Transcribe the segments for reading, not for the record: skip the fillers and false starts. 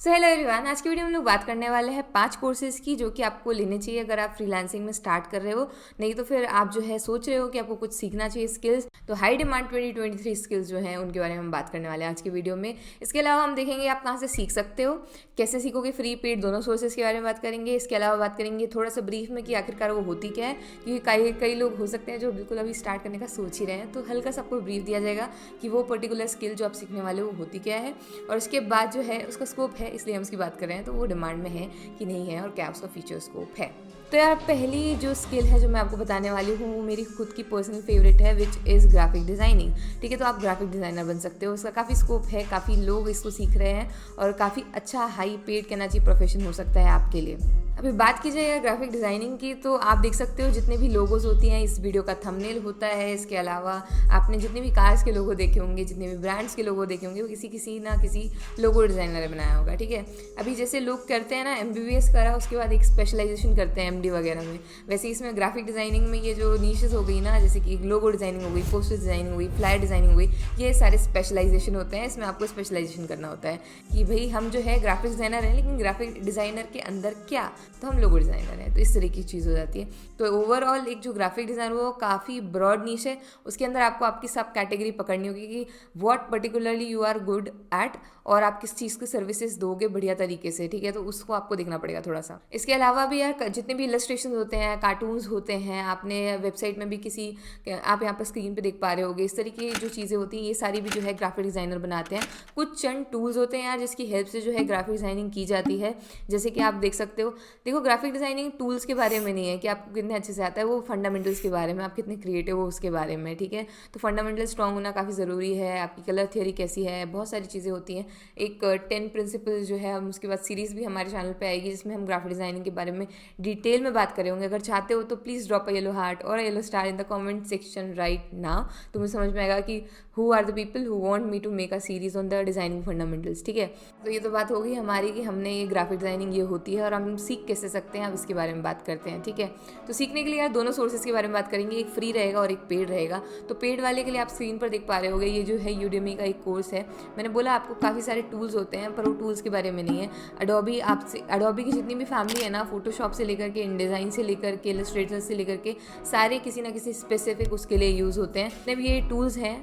So hello everyone, आज की video में हम लोग बात करने वाले हैं 5 कोर्सेज़ की जो कि आपको लेने चाहिए अगर आप फ्रीलांसिंग में स्टार्ट कर रहे हो। नहीं तो फिर आप जो है सोच रहे हो कि आपको कुछ सीखना चाहिए स्किल्स, तो हाई डिमांड 2023 स्किल्स जो हैं उनके बारे में हम बात करने वाले हैं आज की वीडियो में। इसके अलावा हम देखेंगे आप कहाँ से सीख सकते हो, कैसे सीखोगे, फ्री पेड दोनों सोर्सेज के बारे में बात करेंगे। इसके अलावा बात करेंगे थोड़ा सा ब्रीफ में कि आखिरकार वो होती क्या है, क्योंकि कई लोग हो सकते हैं जो बिल्कुल अभी स्टार्ट करने का सोच ही रहे हैं। तो हल्का सा आपको ब्रीफ दिया जाएगा कि वो पर्टिकुलर स्किल जो आप सीखने वाले हो वो होती क्या है, और उसके बाद जो है उसका स्कोप है, इसलिए हम उसकी बात कर रहे हैं। तो वो डिमांड में है कि नहीं है और क्या उसका फीचर स्कोप है। तो यार पहली जो स्किल है जो मैं आपको बताने वाली हूँ वो मेरी खुद की पर्सनल फेवरेट है, विच इज़ ग्राफिक डिज़ाइनिंग। ठीक है, तो आप ग्राफिक डिज़ाइनर बन सकते हो। उसका काफ़ी स्कोप है, काफ़ी लोग इसको सीख रहे हैं और काफ़ी अच्छा हाई पेड कहना चाहिए प्रोफेशन हो सकता है आपके लिए। अभी बात की जाए यार ग्राफिक डिज़ाइनिंग की, तो आप देख सकते हो जितने भी लोगोज होती हैं, इस वीडियो का थंबनेल होता है। इसके अलावा आपने जितने भी कार्स के लोगो देखे होंगे, जितने भी ब्रांड्स के लोगो देखे होंगे, वो किसी ना किसी लोगो डिज़ाइनर ने बनाया होगा। ठीक है, अभी जैसे लोग करते हैं ना MBBS करा, उसके बाद एक स्पेशलाइजेशन करते हैं MD वगैरह में, वैसे इसमें ग्राफिक डिज़ाइनिंग में ये जो नीशेस हो गई ना, जैसे कि लोगो डिज़ाइनिंग हो गई, पोस्टर डिज़ाइनिंग हो गई, फ्लायर डिज़ाइनिंग हो गई, ये सारे स्पेशलाइजेशन होते हैं। इसमें आपको स्पेशलाइजेशन करना होता है कि भाई हम जो है ग्राफिक डिज़ाइनर हैं, लेकिन ग्राफिक डिज़ाइनर के अंदर क्या, तो हम लोगो डिज़ाइनर है। तो इस तरह की चीज़ हो जाती है। तो ओवरऑल एक जो ग्राफिक डिज़ाइन वो काफ़ी ब्रॉड नीश है, उसके अंदर आपको आपकी सब कैटेगरी पकड़नी होगी कि what particularly you are good at, और आप किस चीज़ की सर्विसेज दोगे बढ़िया तरीके से। ठीक है, तो उसको आपको देखना पड़ेगा थोड़ा सा। इसके अलावा भी यार जितने भी इलस्ट्रेशन होते हैं, कार्टून्स होते हैं, आपने वेबसाइट में भी किसी आप यहाँ पर स्क्रीन पर देख पा रहे होगे, इस तरीके की जो चीज़ें होती हैं ये सारी भी जो है ग्राफिक डिज़ाइनर बनाते हैं। कुछ चंद टूल्स होते हैं यार जिसकी हेल्प से जो है ग्राफिक डिज़ाइनिंग की जाती है, जैसे कि आप देख सकते हो। देखो, ग्राफिक डिज़ाइनिंग टूल्स के बारे में नहीं है कि आपको कितने अच्छे से आता है, वो फंडामेंटल्स के बारे में, आप कितने क्रिएटिव हो उसके बारे में। ठीक है, तो फंडामेंटल स्ट्रॉन्ग होना काफ़ी ज़रूरी है। आपकी कलर थियरी कैसी है, बहुत सारी चीज़ें होती हैं। एक 10 प्रिंसिपल्स जो है, हम उसके बाद सीरीज़ भी हमारे चैनल पे आएगी जिसमें हम ग्राफिक डिज़ाइनिंग के बारे में डिटेल में बात करेंगे। अगर चाहते हो तो please drop a yellow heart और yellow star in the comment section right now. तो मुझे समझ में आएगा कि who are the people who want me to make a series on the designing fundamentals. ठीक है, तो ये तो बात होगी हमारी कि हमने ये ग्राफिक डिज़ाइनिंग ये होती है और हम सीख कैसे सकते हैं, अब इसके बारे में बात करते हैं। ठीक है, तो सीखने के लिए यार दोनों सोर्सेज के बारे में बात करेंगे, एक फ्री रहेगा और एक पेड रहेगा। तो पेड वाले के लिए आप स्क्रीन पर देख पा रहे होगे, ये जो है यूडेमी का एक कोर्स है। मैंने बोला आपको काफ़ी सारे टूल्स होते हैं, पर वो टूल्स के बारे में नहीं है। अडोबी की जितनी भी फैमिली है ना, फोटोशॉप से लेकर के, इनडिज़ाइन से लेकर के, इलस्ट्रेटर से लेकर के, सारे किसी ना किसी स्पेसिफिक उसके लिए यूज़ होते हैं। जितने भी ये टूल्स हैं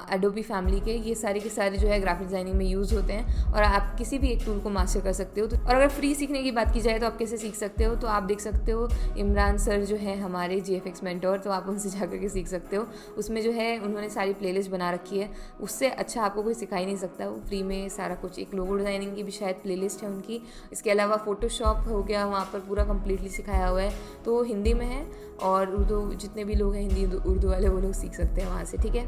अडोबी फैमिली के, ये सारे के सारे जो है ग्राफिक डिज़ाइनिंग में यूज़ होते हैं और आप किसी भी एक टूल को मास्टर कर सकते हो। और अगर फ्री सीखने की बात की जाए तो आप कैसे सीख सकते हो, तो आप देख सकते हो इमरान सर जो है हमारे GFX मेंटोर, तो आप उनसे जाकर के सीख सकते हो। उसमें जो है उन्होंने सारी प्लेलिस्ट बना रखी है, उससे अच्छा आपको कोई सिखा ही नहीं सकता। वो फ्री में सारा कुछ, एक लोगो डिज़ाइनिंग की भी शायद प्लेलिस्ट है उनकी। इसके अलावा फोटोशॉप हो गया, वहाँ पर पूरा कम्प्लीटली सिखाया हुआ है, तो हिंदी में है। और उर्दू, जितने भी लोग हैं हिंदी उर्दू वाले, वो लोग सीख सकते हैं वहाँ से। ठीक है,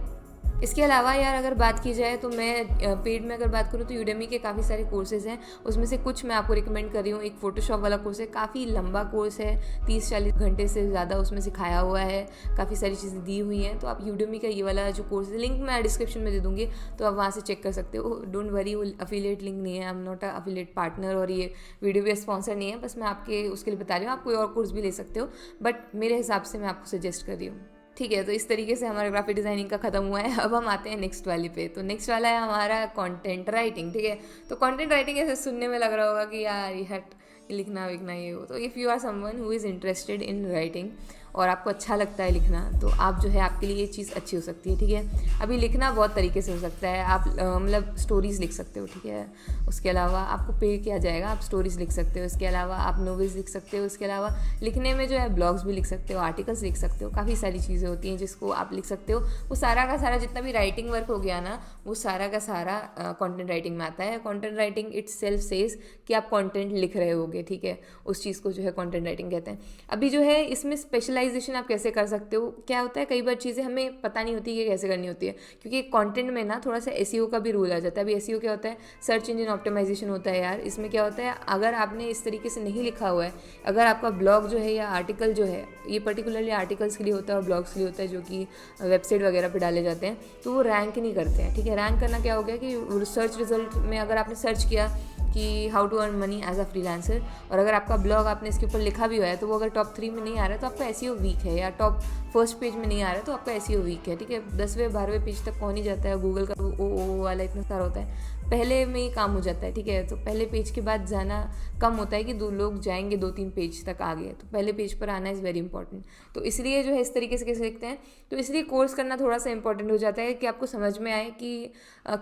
इसके अलावा यार अगर बात की जाए तो मैं पेड में अगर बात करूँ तो यूडेमी के काफ़ी सारे कोर्सेज़ हैं, उसमें से कुछ मैं आपको रिकमेंड कर रही हूँ। एक फोटोशॉप वाला कोर्स है, काफ़ी लंबा कोर्स है, 30-40 घंटे से ज़्यादा उसमें सिखाया हुआ है, काफ़ी सारी चीज़ें दी हुई हैं। तो आप यूडेमी का ये वाला जो कोर्स है, लिंक मैं डिस्क्रिप्शन में दे दूँगी, तो आप वहाँ से चेक कर सकते हो। डोंट वरी, वो अफिलिएट लिंक नहीं है, I am not a affiliate partner, और ये वीडियो भी स्पॉन्सर नहीं है, बस मैं आपके उसके लिए बता रही हूँ। आप कोई और कोर्स भी ले सकते हो, बट मेरे हिसाब से मैं आपको सजेस्ट कर रही हूँ। ठीक है, तो इस तरीके से हमारा ग्राफिक डिज़ाइनिंग का खत्म हुआ है। अब हम आते हैं नेक्स्ट वाले पे। तो नेक्स्ट वाला है हमारा कंटेंट राइटिंग। ठीक है, तो कंटेंट राइटिंग ऐसे सुनने में लग रहा होगा कि यार ये हट, लिखना विखना ये हो। तो if you are someone who is interested in writing और आपको अच्छा लगता है लिखना, तो आप जो है आपके लिए ये चीज़ अच्छी हो सकती है। ठीक है, अभी लिखना बहुत तरीके से हो सकता है। आप मतलब स्टोरीज़ लिख सकते हो। ठीक है, उसके अलावा आपको पे किया जाएगा, आप स्टोरीज़ लिख सकते हो। इसके अलावा आप नोवेल्स लिख सकते हो। इसके अलावा लिखने में जो है ब्लॉग्स भी लिख सकते हो, आर्टिकल्स लिख सकते हो, काफ़ी सारी चीज़ें होती हैं जिसको आप लिख सकते हो। वो सारा का सारा जितना भी राइटिंग वर्क हो गया ना, वो सारा का सारा कंटेंट राइटिंग में आता है। Content writing it's self says कि आप कंटेंट लिख रहे होगे। ठीक है, उस चीज़ को जो है कंटेंट राइटिंग कहते हैं। अभी जो है इसमें स्पेशलाइजेशन आप कैसे कर सकते हो, क्या होता है कई बार चीज़ें हमें पता नहीं होती कि कैसे करनी होती है, क्योंकि कंटेंट में ना थोड़ा सा SEO का भी रूल आ जाता है। अभी SEO क्या होता है, सर्च इंजन ऑप्टिमाइजेशन होता है यार। इसमें क्या होता है, अगर आपने इस तरीके से नहीं लिखा हुआ है, अगर आपका ब्लॉग जो है या आर्टिकल जो है, ये पर्टिकुलरली आर्टिकल्स के लिए होता है और ब्लॉग्स के लिए होता है जो कि वेबसाइट वगैरह पर डाले जाते हैं, तो वो रैंक नहीं करते हैं। ठीक है, रैंक करना क्या हो गया कि सर्च रिजल्ट में अगर आपने सर्च किया कि how to earn money as a freelancer, और अगर आपका ब्लॉग आपने इसके ऊपर लिखा भी हुआ है, तो वो अगर टॉप 3 में नहीं आ रहा है तो आपका SEO वीक है, या टॉप फर्स्ट पेज में नहीं आ रहा है तो आपका SEO वीक है। ठीक है, 10वें 12वें पेज तक पहुंच ही जाता है। गूगल का ओ वाला इतना सारा होता है, पहले में ही काम हो जाता है, ठीक है। तो पहले पेज के बाद जाना कम होता है कि दो लोग जाएंगे 2-3 पेज तक आगे, तो पहले पेज पर आना इज़ वेरी इंपॉर्टेंट। तो इसलिए जो है इस तरीके से कैसे लिखते हैं, तो इसलिए कोर्स करना थोड़ा सा इंपॉर्टेंट हो जाता है कि आपको समझ में आए कि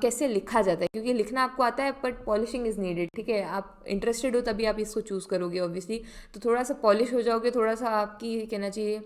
कैसे लिखा जाता है, क्योंकि लिखना आपको आता है बट पॉलिशिंग इज़ नीडेड, ठीक है। आप इंटरेस्टेड हो तभी आप इसको चूज़ करोगे ऑब्वियसली, तो थोड़ा सा पॉलिश हो जाओगे, थोड़ा सा आपकी कहना चाहिए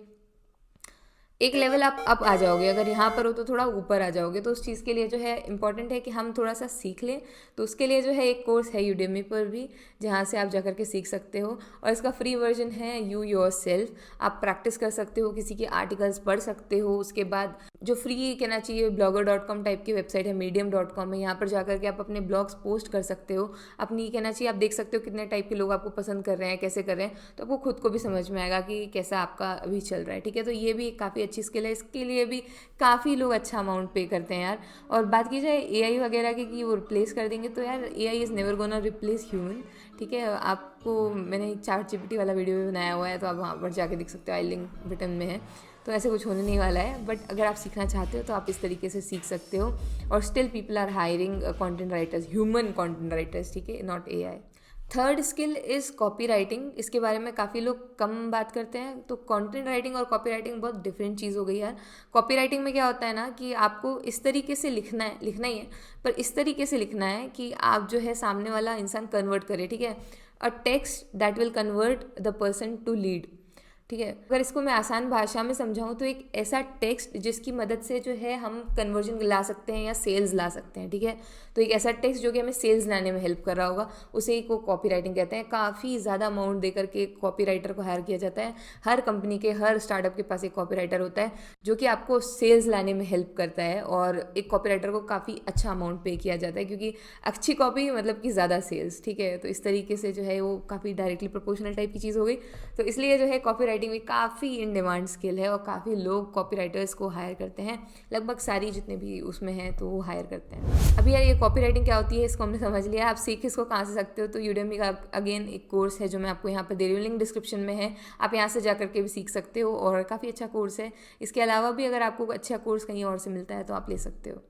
एक लेवल आप अप आ जाओगे। अगर यहाँ पर हो तो थोड़ा ऊपर आ जाओगे। तो उस चीज़ के लिए जो है इम्पॉर्टेंट है कि हम थोड़ा सा सीख लें। तो उसके लिए जो है एक कोर्स है यूडेमी पर भी, जहाँ से आप जा कर के सीख सकते हो, और इसका फ्री वर्जन है यू योर सेल्फ। आप प्रैक्टिस कर सकते हो, किसी के आर्टिकल्स पढ़ सकते हो। उसके बाद जो फ्री कहना चाहिए blogger.com टाइप की वेबसाइट है, medium.com है, यहाँ पर जा कर के आप अपने ब्लॉग्स पोस्ट कर सकते हो। अपनी कहना चाहिए आप देख सकते हो कितने टाइप के लोग आपको पसंद कर रहे हैं, कैसे कर रहे हैं, तो आपको खुद को भी समझ में आएगा कि कैसा आपका अभी चल रहा है, ठीक है। तो ये भी एक काफ़ी अच्छी स्किल है, इसके लिए भी काफ़ी लोग अच्छा अमाउंट पे करते हैं यार। और बात की जाए एआई वगैरह की कि वो रिप्लेस कर देंगे, तो यार AI is never gonna replace human, ठीक है। आपको मैंने ChatGPT वाला वीडियो भी बनाया हुआ है, तो आप वहाँ पर जाके देख सकते हो, आई लिंक बटन में है। तो ऐसे कुछ होने नहीं वाला है, बट अगर आप सीखना चाहते हो तो आप इस तरीके से सीख सकते हो। और still people are hiring content writers, human content writers, ठीक है, not AI. Third skill is copy writing. इसके बारे में काफ़ी लोग कम बात करते हैं। तो कंटेंट राइटिंग और कॉपी राइटिंग बहुत डिफरेंट चीज़ हो गई यार। कॉपी राइटिंग में क्या होता है ना कि आपको इस तरीके से लिखना ही है, पर इस तरीके से लिखना है कि आप जो है सामने वाला इंसान कन्वर्ट करे, ठीक है। A text that will convert the person to lead, ठीक है। अगर इसको मैं आसान भाषा में समझाऊँ तो एक ऐसा टेक्स्ट जिसकी मदद से जो है हम कन्वर्जन ला सकते हैं या सेल्स ला सकते हैं, ठीक है। तो एक ऐसा टेक्स्ट जो कि हमें सेल्स लाने में हेल्प कर रहा होगा, उसे ही को कॉपी राइटिंग कहते हैं। काफ़ी ज़्यादा अमाउंट देकर के कॉपी राइटर को हायर किया जाता है। हर कंपनी के, हर स्टार्टअप के पास एक कॉपी राइटर होता है जो कि आपको सेल्स लाने में हेल्प करता है, और एक कॉपी राइटर को काफ़ी अच्छा अमाउंट पे किया जाता है, क्योंकि अच्छी कॉपी मतलब कि ज़्यादा सेल्स, ठीक है। तो इस तरीके से जो है वो काफ़ी डायरेक्टली प्रोपोर्शनल टाइप की चीज़ हो गई। तो इसलिए जो है कॉपी राइटिंग भी काफ़ी इन डिमांड स्किल है, और काफ़ी लोग कॉपी राइटर्स को हायर करते हैं। लगभग सारी जितने भी उसमें हैं तो वो हायर करते हैं। अभी यार ये कॉपी राइटिंग क्या होती है इसको हमने समझ लिया। आप सीख इसको कहाँ से सकते हो, तो यूडेमी का अगेन एक कोर्स है जो मैं आपको यहाँ पर दे रही हूँ, लिंक डिस्क्रिप्शन में है। आप यहाँ से जा करके भी सीख सकते हो, और काफ़ी अच्छा कोर्स है। इसके अलावा भी अगर आपको अच्छा कोर्स कहीं और से मिलता है तो आप ले सकते हो।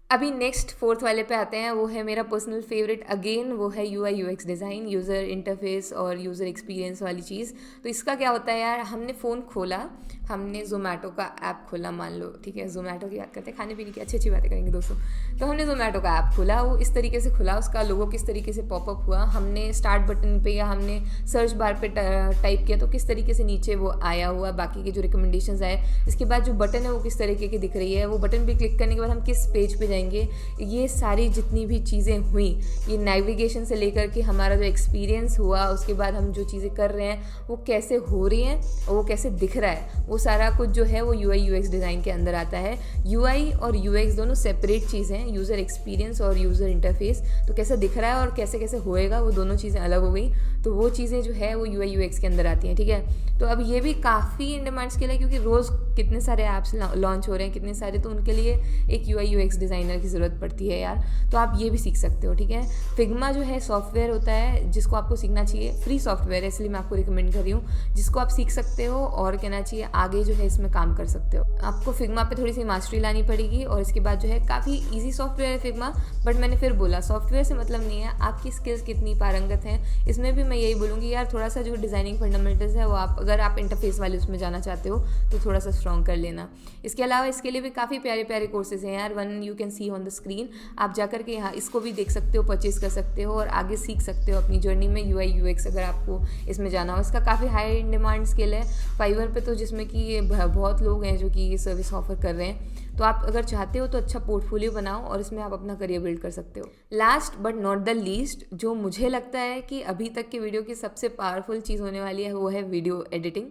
अभी नेक्स्ट फोर्थ वाले पे आते हैं, वो है मेरा पर्सनल फेवरेट अगेन, वो है UI UX design, user interface और यूज़र एक्सपीरियंस वाली चीज़। तो इसका क्या होता है यार, हमने फ़ोन खोला, हमने जोमेटो का ऐप खोला, मान लो, ठीक है। जोमेटो की बात करते हैं, खाने पीने की अच्छी अच्छी बातें करेंगे दोस्तों। तो हमने जोमेटो का ऐप खोला, वो इस तरीके से खुला, उसका लोगो किस तरीके से पॉपअप हुआ, हमने स्टार्ट बटन पे या हमने सर्च बार पे टाइप किया तो किस तरीके से नीचे वो आया हुआ, बाकी के जो रिकमेंडेशंस आए। इसके बाद जो बटन है वो किस तरीके की दिख रही है, वो बटन पे क्लिक करने के बाद हम किस पेज पे जाएंगे, ये सारी जितनी भी चीज़ें हुई, ये नेविगेशन से लेकर के हमारा जो एक्सपीरियंस हुआ, उसके बाद हम जो चीज़ें कर रहे हैं वो कैसे हो रही हैं और वो कैसे दिख रहा है, वो सारा कुछ जो है वो UI UX डिज़ाइन के अंदर आता है। UI और UX दोनों सेपरेट चीज़ें हैं, यूज़र एक्सपीरियंस और यूज़र इंटरफेस। तो कैसे दिख रहा है और कैसे कैसे होएगा, वो दोनों चीज़ें अलग हो गई। तो वो चीज़ें जो है वो UI UX के अंदर आती हैं, ठीक है। तो अब ये भी काफ़ी इन डिमांड स्किल है, क्योंकि रोज़ कितने सारे ऐप्स लॉन्च हो रहे हैं, कितने सारे, तो उनके लिए एक UI UX डिज़ाइनर की ज़रूरत पड़ती है यार। तो आप ये भी सीख सकते हो, ठीक है। फिग्मा जो है सॉफ्टवेयर होता है जिसको आपको सीखना चाहिए, फ्री सॉफ्टवेयर है, इसलिए मैं आपको रिकमेंड कर रही हूँ, जिसको आप सीख सकते हो और कहना चाहिए आगे जो है इसमें काम कर सकते हो। आपको फिग्मा पे थोड़ी सी मास्टरी लानी पड़ेगी, और इसके बाद जो है काफ़ी ईजी सॉफ्टवेयर है फिग्मा। बट मैंने फिर बोला सॉफ्टवेयर से मतलब नहीं है आपकी स्किल्स कितनी पारंगत हैं। इसमें भी मैं यही बोलूँगी यार, थोड़ा सा जो डिज़ाइनिंग फंडामेंटल्स है वो आप, अगर आप इंटरफेस वाले उसमें जाना चाहते हो तो थोड़ा सा स्ट्रॉन्ग कर लेना। इसके अलावा इसके लिए भी काफ़ी प्यारे प्यारे कोर्सेज हैं यार, one you can see on the screen. आप जाकर के यहाँ इसको भी देख सकते हो, परचेज कर सकते हो और आगे सीख सकते हो अपनी जर्नी में UI UX अगर आपको इसमें जाना हो। इसका काफ़ी हाई इन डिमांड स्किल है फाइवर पे, तो जिसमें कि बहुत लोग हैं जो कि ये सर्विस ऑफर कर रहे हैं। तो आप अगर चाहते हो तो अच्छा पोर्टफोलियो बनाओ और इसमें आप अपना करियर बिल्ड कर सकते हो। Last but not the least, जो मुझे लगता है कि अभी तक के वीडियो की सबसे पावरफुल चीज़ होने वाली है, वो है वीडियो एडिटिंग।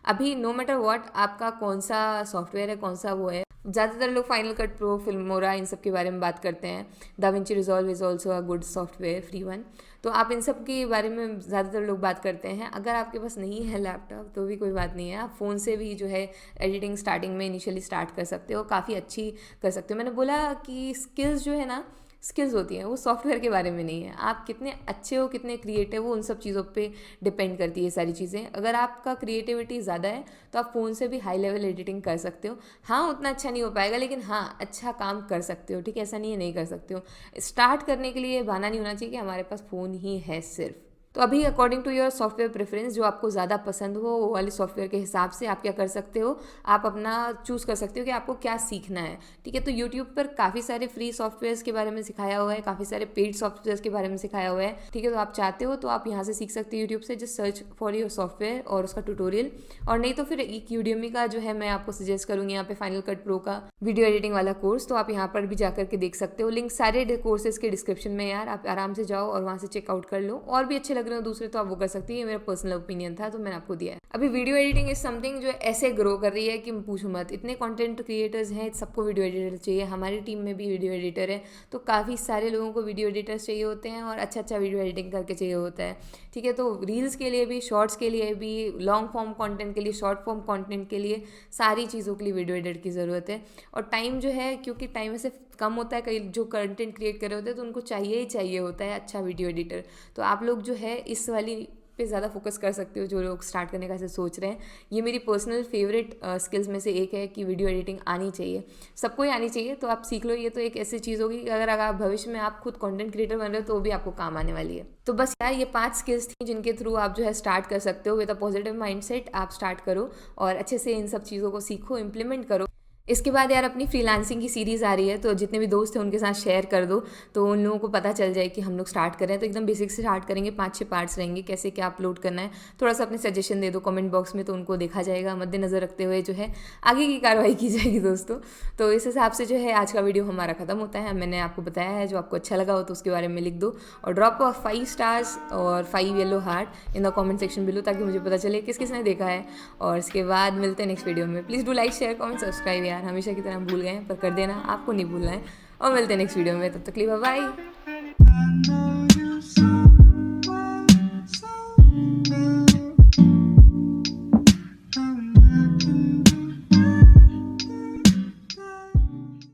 अभी नो मैटर व्हाट आपका कौन सा सॉफ्टवेयर है, कौन सा वो है, ज़्यादातर लोग फाइनल कट प्रो, फिल्मोरा, इन सब के बारे में बात करते हैं। Da Vinci resolve is also a good software, free one. तो आप इन सब के बारे में ज़्यादातर लोग बात करते हैं। अगर आपके पास नहीं है लैपटॉप तो भी कोई बात नहीं है, आप फ़ोन से भी जो है एडिटिंग स्टार्टिंग में इनिशियली स्टार्ट कर सकते हो, काफ़ी अच्छी कर सकते हो। मैंने बोला कि स्किल्स जो है ना, स्किल्स होती हैं वो सॉफ्टवेयर के बारे में नहीं है। आप कितने अच्छे हो, कितने क्रिएटिव हो, उन सब चीज़ों पे डिपेंड करती है सारी चीज़ें। अगर आपका क्रिएटिविटी ज़्यादा है तो आप फ़ोन से भी हाई लेवल एडिटिंग कर सकते हो। हाँ, उतना अच्छा नहीं हो पाएगा, लेकिन हाँ, अच्छा काम कर सकते हो। ठीक है, ऐसा नहीं है नहीं कर सकते हो। स्टार्ट करने के लिए बहाना नहीं होना चाहिए कि हमारे पास फ़ोन ही है सिर्फ। तो अभी according to your software preference, जो आपको ज़्यादा पसंद हो वो वाले सॉफ्टवेयर के हिसाब से आप क्या कर सकते हो, आप अपना चूज़ कर सकते हो कि आपको क्या सीखना है। ठीक है, तो यूट्यूब पर काफ़ी सारे फ्री सॉफ्टवेयर्स के बारे में सिखाया हुआ है, काफ़ी सारे पेड सॉफ्टवेयर्स के बारे में सिखाया हुआ है। ठीक है, तो आप चाहते हो तो आप यहाँ से सीख सकते हो यूट्यूब से, just search for your software और उसका ट्यूटोरियल। और नहीं तो फिर एक यूडेमी का जो है मैं आपको सजेस्ट करूँगी यहाँ पे फाइनल कट प्रो का वीडियो एडिटिंग वाला कोर्स, तो आप यहाँ पर भी जाकर के देख सकते हो। लिंक सारे कोर्सेज के डिस्क्रिप्शन में यार, आप आराम से जाओ और वहाँ से चेकआउट कर लो। और भी अच्छे लग रहे हो दूसरे तो आप वो कर सकती है, ये मेरा पर्सनल ओपिनियन था तो मैंने आपको दिया है। अभी वीडियो एडिटिंग इज समथिंग जो ऐसे ग्रो कर रही है कि पूछो मत, इतने कंटेंट क्रिएटर्स हैं, सबको वीडियो एडिटर चाहिए। हमारी टीम में भी वीडियो एडिटर है, तो काफ़ी सारे लोगों को वीडियो एडिटर्स चाहिए होते हैं और अच्छा अच्छा वीडियो एडिटिंग करके चाहिए होता है। ठीक है, तो रील्स के लिए भी, शॉर्ट्स के लिए भी, लॉन्ग फॉर्म कॉन्टेंट के लिए, शॉर्ट फॉर्म कॉन्टेंट के लिए, सारी चीज़ों के लिए वीडियो एडिटर की ज़रूरत है। और टाइम जो है, क्योंकि टाइम ऐसे कम होता है, कई जो कंटेंट क्रिएट कर रहे होते हैं तो उनको चाहिए ही चाहिए होता है अच्छा वीडियो एडिटर। तो आप लोग जो है इस वाली पे ज़्यादा फोकस कर सकते हो, जो लोग स्टार्ट करने का ऐसे सोच रहे हैं। ये मेरी पर्सनल फेवरेट स्किल्स में से एक है कि वीडियो एडिटिंग आनी चाहिए, सबको ही आनी चाहिए। तो आप सीख लो, ये तो एक ऐसी चीज़ होगी कि अगर आप भविष्य में आप खुद कंटेंट क्रिएटर बन रहे हो तो भी आपको काम आने वाली है। तो बस यार, ये 5 स्किल्स थी जिनके थ्रू आप जो है स्टार्ट कर सकते हो। विद अ पॉजिटिव माइंडसेट आप स्टार्ट करो और अच्छे से इन सब चीज़ों को सीखो, इम्प्लीमेंट करो। इसके बाद यार अपनी फ्रीलांसिंग की सीरीज़ आ रही है, तो जितने भी दोस्त हैं उनके साथ शेयर कर दो, तो उन लोगों को पता चल जाए कि हम लोग स्टार्ट कर रहे हैं। तो एकदम बेसिक से स्टार्ट करेंगे, 5-6 पार्ट्स रहेंगे, कैसे क्या अपलोड करना है। थोड़ा सा अपने सजेशन दे दो कमेंट बॉक्स में, तो उनको देखा जाएगा। मद्देनज़र रखते हुए जो है आगे की कार्रवाई की जाएगी दोस्तों। तो इस हिसाब से जो है आज का वीडियो हमारा ख़त्म होता है। मैंने आपको बताया है, जो आपको अच्छा लगा हो तो उसके बारे में लिख दो और ड्रॉप 5 स्टार्स और 5 yellow heart in the comment section below, ताकि मुझे पता चले किस किसने देखा है। और इसके बाद मिलते हैं नेक्स्ट वीडियो में। Please do like, share, comment, subscribe यार, हमेशा की तरह भूल गए पर कर देना, आपको नहीं भूलना है। और मिलते हैं नेक्स्ट वीडियो में, तब तक के लिए बाय बाय।